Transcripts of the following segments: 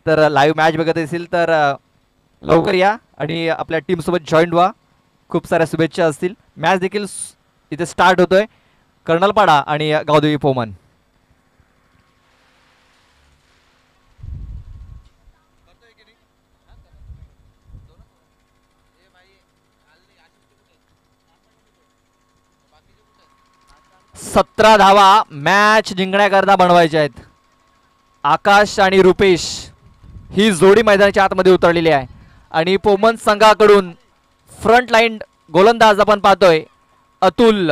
तर live match बघत असेल तर लवकर या आणि आपल्या टीमसोबत जॉईन व्हा. खूप साऱ्या शुभेच्छा असतील. मॅच देखील इथे स्टार्ट होतोय. कर्नलपाडा आणि गावदेवी पोमन. सतरा धावा मॅच जिंकण्याकरता बनवायच्या आहेत. आकाश आणि रुपेश ही जोडी मैदानाच्या आतमध्ये उतरलेली आहे आणि पोमन संघाकडून फ्रंट लाईन गोलंदाज आपण पाहतोय अतुल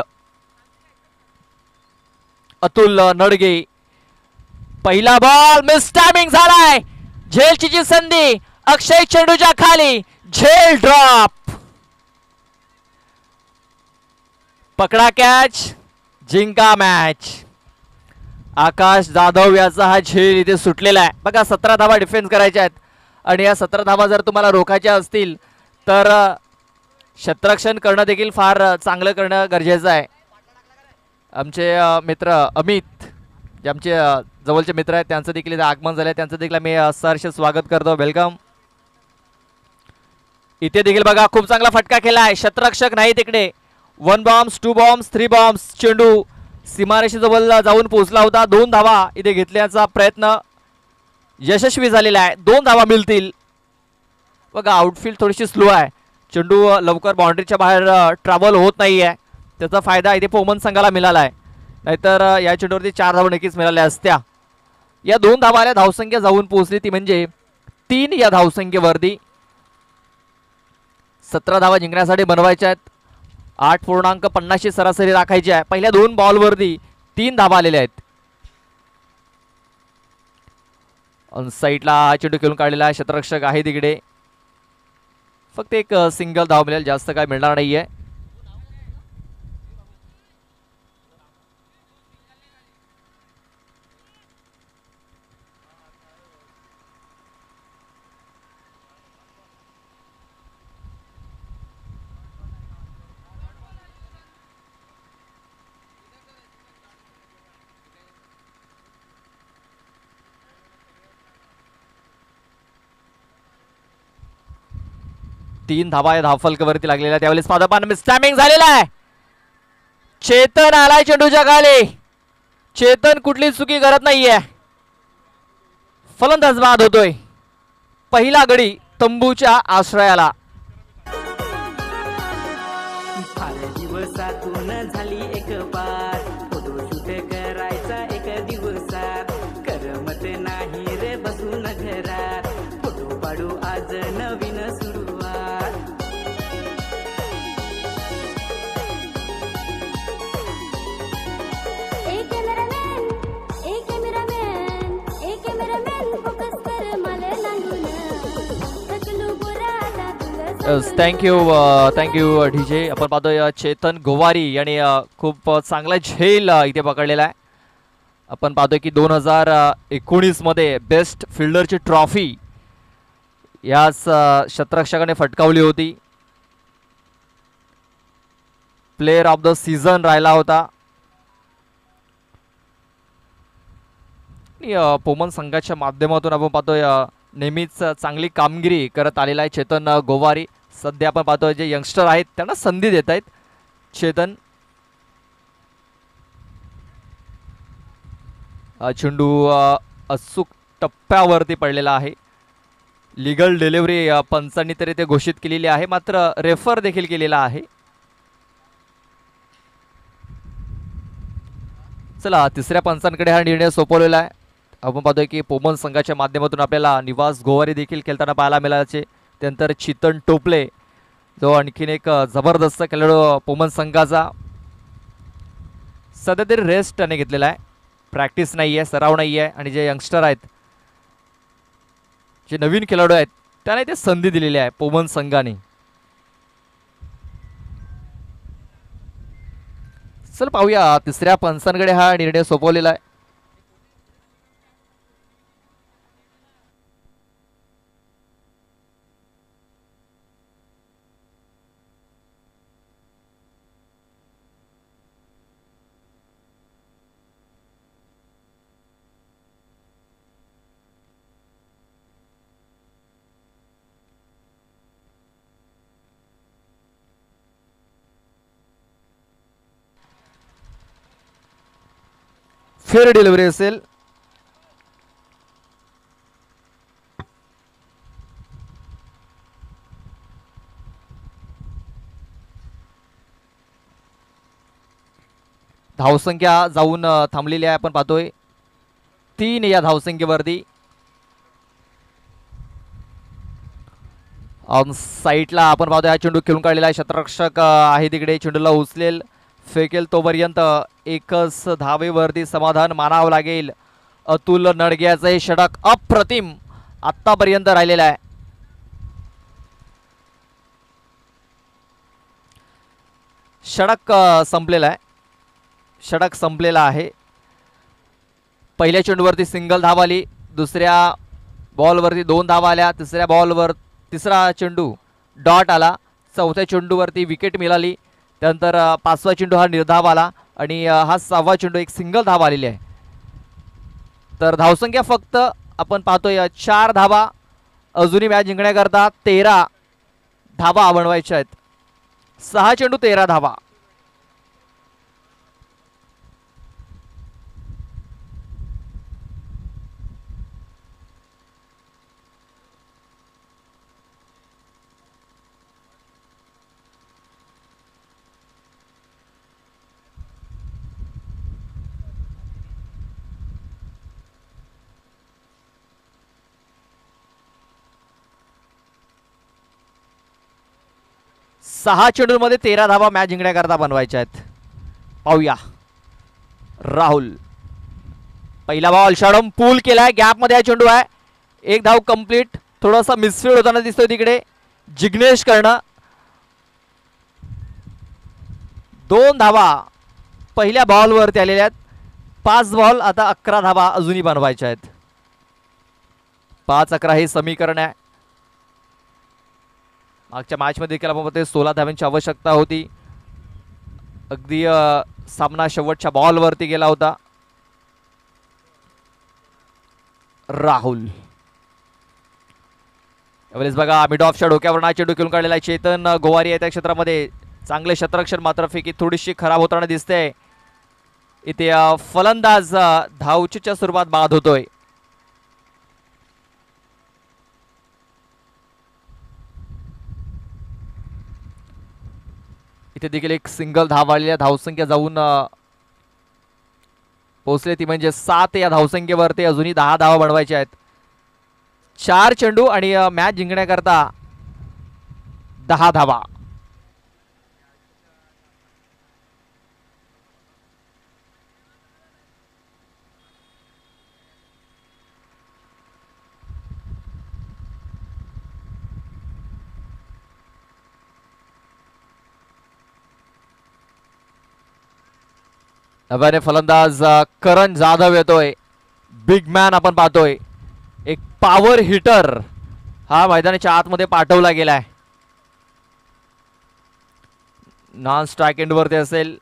अतुल नडगे. पहिला बॉल मिस टायमिंग झालाय. झेलची जी संधी अक्षय चेंडूच्या खाली झेल ड्रॉप. पकडा कॅच जिंका मॅच. आकाश जाधव याचा हा झेल इथे सुटलेला आहे. बघा 17 धावा डिफेन्स करायच्या आहेत आणि या 17 धावा जर तुम्हाला रोखायच्या असतील तर क्षेत्ररक्षण करणं देखील फार चांगलं करणं गरजेचं आहे. आमचे मित्र अमित जे आमचे जवळचे मित्र आहेत त्यांचं देखील इथे आगमन झालं. त्यांचं देखील मी सहर्ष स्वागत करतो. वेलकम. इथे देखील बघा खूप चांगला फटका केला आहे. क्षेत्ररक्षक नाही तिकडे. 1 बॉम्ब्स 2 बॉम्ब्स 3 बॉम्ब्स. चेंडू सीमारेषेजवळ जाऊन पोहोचला होता. 2 धावा इथे घेतल्याचा प्रयत्न यशस्वी झालेला आहे. 2 धावा मिळतील. बघा आउटफील्ड थोडीशी स्लो आहे. चेंडू लवकर बाउंड्रीच्या बाहेर ट्रॅव्हल होत नाही आहे. त्याचा फायदा इथे पोमन संघाला मिळाला आहे. नाहीतर या चेंडूवरती 4 धावा नक्कीच मिळाल्या असत्या. या 2 धावाला धावसंख्या जाऊन पोहोचली ती म्हणजे 3 या धावसंख्येवरती. 17 धावा जिंकण्यासाठी बनवायच्या आहेत. 8.50 सरासरी राखायची आहे. पहिल्या 2 बॉलवरती 3 धावा आलेल्या आहेत. ऑन साईडला हा चेंडू खेळून काढलेला आहे. क्षेत्ररक्षक आहे तिकडे. फक्त एक सिंगल धाव मिळेल. जास्त काय मिळणार नाहीये. तीन धावा या धावफलकावरती लागलेल्या. त्यावेळेस पादापान मिसटायमिंग झालेला आहे. चेतन आलाय चेंडूच्या खाली. चेतन कुठली चुकी करत नाहीये. फलंदाज बाद होतोय. पहिला गडी तंबूच्या आश्रयाला. दिवसातून झाली एक पार. फोटोशूट करायचा एक दिवसात. करमत नाही रे बसून घरात. फोटो काढू आज नवीन सुरुवात. Thank you DJ. आपण पाहतोय चेतन गोवारी यांनी खूप चांगला झेल इथे पकडलेला आहे. आपण पाहतोय की 2019 मध्ये बेस्ट फिल्डरची ट्रॉफी याच क्षेत्ररक्षकाने फटकावली होती. प्लेयर ऑफ द सीझन राहिला होता. पोमन संघाच्या माध्यमातून आपण पाहतोय नेहमीच चांगली कामगिरी करत आलेला आहे चेतन गोवारी. सध्या आपण पाहतोय जे यंगस्टर आहेत त्यांना संधी देत आहेत चेतन. चेंडू अचूक टप्प्यावरती पडलेला आहे. लिगल डिलिव्हरी पंचांनी तरी ते घोषित केलेली आहे. मात्र रेफर देखील केलेला आहे. चला तिसऱ्या पंचांकडे हा निर्णय सोपवलेला आहे. आपण पाहतोय की पोमन संघाच्या माध्यमातून आपल्याला निवास गोवारी देखील खेळताना पाहायला मिळायचे. त्यानंतर चितन टोपले जो आणखीन एक जबरदस्त खेळाडू पोमन संघाचा. सध्या तरी रेस्ट त्याने घेतलेला आहे. प्रॅक्टिस नाही आहे, सराव नाही आहे. आणि जे यंगस्टर आहेत जे नवीन खेळाडू आहेत त्यांना ते संधी दिलेली आहे पोमन संघाने. चल पाहूया तिसऱ्या पंचांकडे हा निर्णय सोपवलेला आहे. फेअर डिलिव्हरी असेल. धावसंख्या जाऊन थांबलेली आहे. आपण पाहतोय 3 या धावसंख्येवरती. साईडला आपण पाहतोय हा चेंडू खेळून काढलेला आहे. क्षेत्ररक्षक आहे तिकडे, चेंडूला उचलेल, फेकेल तोपर्यंत एकच धावेवरती समाधान मानावं लागेल. अतुल नडग्याचं हे षटक अप्रतिम आतापर्यंत राहिलेलं आहे. षटक संपलेला आहे. षटक संपलेला आहे. पहिल्या चेंडूवरती सिंगल धाव आली, दुसऱ्या बॉलवरती 2 धावा आल्या, तिसऱ्या बॉलवर तिसरा चेंडू डॉट आला, चौथ्या चेंडूवरती विकेट मिळाली, त्यानंतर 5वा चेंडू हा निर्धाव आला आणि हा 6वा चेंडू एक सिंगल धाव आलेली आहे. तर धावसंख्या फक्त आपण पाहतोय 4 धावा अजूनही मॅच जिंकण्याकरता 13 धावा बनवायच्या आहेत. 6 चेंडू 13 धावा. सहा चेंडूंमध्ये 13 धावा मॅच जिंकण्याकरता बनवायच्या आहेत. पाहूया राहुल. पहिला बॉल षडम पूल केलाय, गॅप मध्ये हा चेंडू आहे. एक धाव कंप्लीट. थोडासा मिसफील्ड होताना दिसतोय तिकडे. जिग्नेश कर्ण 2 धावा पहिल्या बॉलवरती आलेल्या आहेत. 5 बॉल आता 11 धावा अजूनही बनवायच्या आहेत. 5-11 हे समीकरण आहे. मागच्या मॅच मध्ये देखील आपण बघतोय 16 धावांची आवश्यकता होती. अगदी सामना शेवटच्या बॉलवरती गेला होता. राहुल यावेळेस बघा मिड ऑफच्या डोक्यावर हा चेंडू खेळून काढलेला आहे. चेतन गोवारी आहे त्या क्षेत्रामध्ये. चांगले क्षेत्ररक्षण मात्र फेकी थोडीशी खराब होताना दिसते. इथे फलंदाज धावचीच्या स्वरूपात बाद होतोय. इथे देखील एक सिंगल धाव आलेली आहे. धावसंख्या जाऊन पोहोचले ती म्हणजे 7 या धावसंख्येवरती अजूनही 10 धावा बनवायच्या आहेत. 4 चेंडू आणि मॅच जिंकण्याकरता 10 धावा. नव्याने फलंदाज करण जाधव येतोय. बिग मॅन आपण पाहतोय. एक पॉवर हिटर हा मैदानाच्या आतमध्ये पाठवला गेलाय. नॉन स्ट्राइक एंड वरती असेल.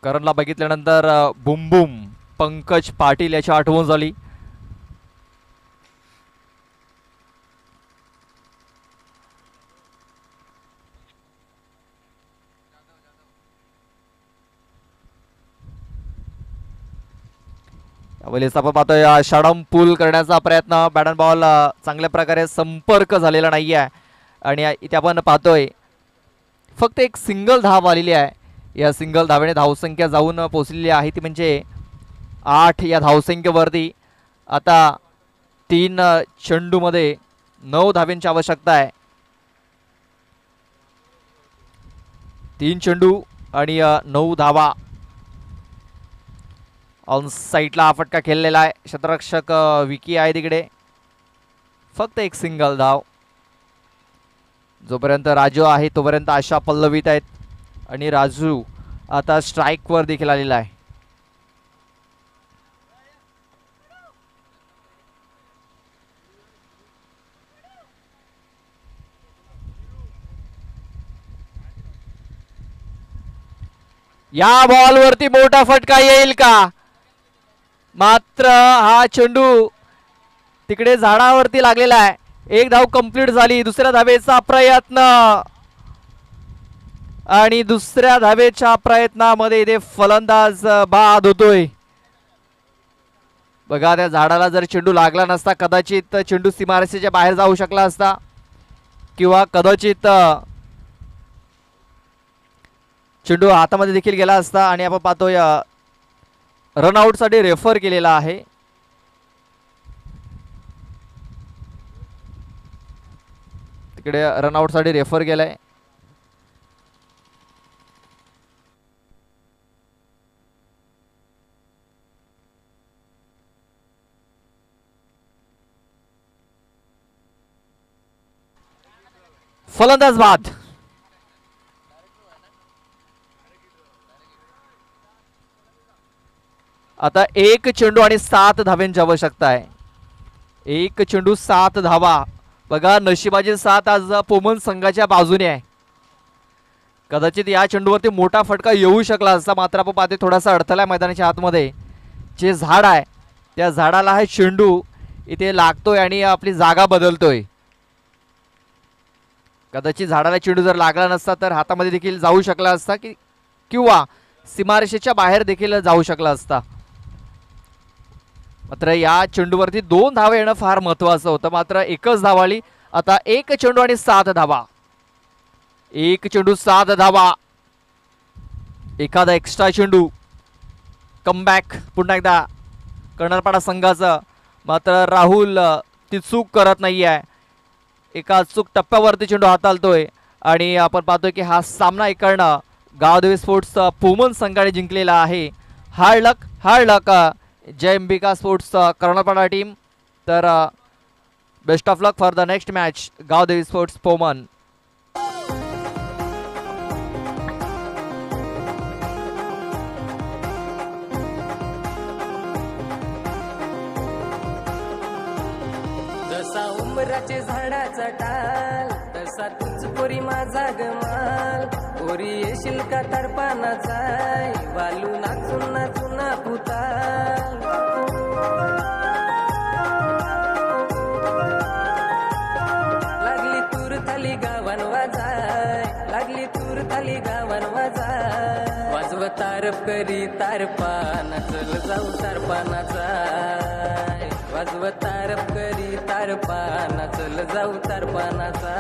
करणला बघितल्यानंतर बुम बुम पंकज पाटील याची आठवण झाली. आपण पाहतोय षडम पूल करण्याचा प्रयत्न. बॅट अँड बॉल चांगल्या प्रकारे संपर्क झालेला नाही आहे आणि इथे आपण पाहतोय फक्त एक सिंगल धाव आलेली आहे. या सिंगल धावेने धावसंख्या जाऊन पोहोचलेली आहे ती म्हणजे 8 या धावसंख्येवरती. आता 3 चेंडूमध्ये 9 धाव्यांची आवश्यकता आहे. 3 चेंडू आणि 9 धावा. ऑन साईडला हा फटका खेळलेला आहे. क्षेत्ररक्षक विकी आहे तिकडे. फक्त एक सिंगल धाव. जोपर्यंत राजू आहे तोपर्यंत आशा पल्लवीत आहेत आणि राजू आता स्ट्राइक वर देखील आलेला आहे. या बॉलवरती मोठा फटका येईल का? मात्र हा चेंडू तिकडे झाडावरती लागलेला आहे. एक धाव कंप्लीट झाली. दुसऱ्या धावेचा प्रयत्न. आणि दुसऱ्या धावेच्या प्रयत्नामध्ये इथे फलंदाज बाद होतोय. बघा त्या झाडाला जर चेंडू लागला नसता कदाचित चेंडू सीमारेषेच्या बाहेर जाऊ शकला असता किंवा कदाचित चेंडू हातामध्ये देखील गेला असता. आणि आपण पाहतोय रनआउट साठी रेफर केलेला आहे. तिकडे रनआउट साठी रेफर केलाय. फलंदाज बाद. आता एक चेंडू आणि 7 धावांची आवश्यकता आहे. एक चेंडू 7 धावा. बघा नशिबाची साथ आज पोमन संघाच्या बाजूने आहे. कदाचित या चेंडूवरती मोठा फटका येऊ शकला असता मात्र आपण पाहते थोडासा अडथळा मैदानाच्या आतमध्ये जे झाड आहे त्या झाडाला हा चेंडू इथे लागतोय आणि आपली जागा बदलतोय. कदाचित झाडाला चेंडू जर लागला नसता तर हातामध्ये देखील जाऊ शकला असता किंवा सीमारेषेच्या बाहेर देखील जाऊ शकला असता. मात्र या चेंडूवरती 2 धावा येणं फार महत्वाचं होतं. मात्र एकच धाव आली. आता एक चेंडू आणि 7 धावा. एक चेंडू 7 धावा. एखादा एक्स्ट्रा चेंडू. कमबॅक पुन्हा एकदा कर्णरपाडा संघाचं. मात्र राहुल ती चूक करत नाही आहे. एका चूक टप्प्यावरती चेंडू हाताळतोय आणि आपण पाहतोय की हा सामना इकडनं गावदेवी स्पोर्ट्स पोमन संघाने जिंकलेला आहे. Hard luck Jay Ambika sports Karnarpada team. तर best of luck for the next match Gavdevi sports Poman. जसा उमराचे झाडाचा टाल तसा तुझ पोरी माझा गमाल. पोरी येशील का तर पानाचा वालू नाचून नाचून पुताल. लागली तूर थाली गावन वाजाय. लागली तूर थाली गावन वाजाय. वाजव तारप करी तारपाना चल जाऊ तारपानाचा. वाजव तारप करी तारपाना चल जाऊ तारपानाचा.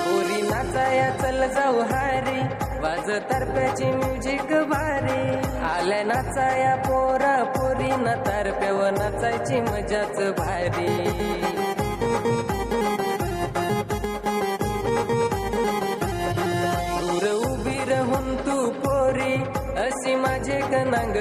पोरी नाचाया चल जाऊ हारी. वाज तारप्याची म्युझिक भारी. आल्या नाचाया पोरा पोरी ना तारप्याव नाचायची मजाच भारी. दूर उभी राहून तू पोरी अशी माझे कनांग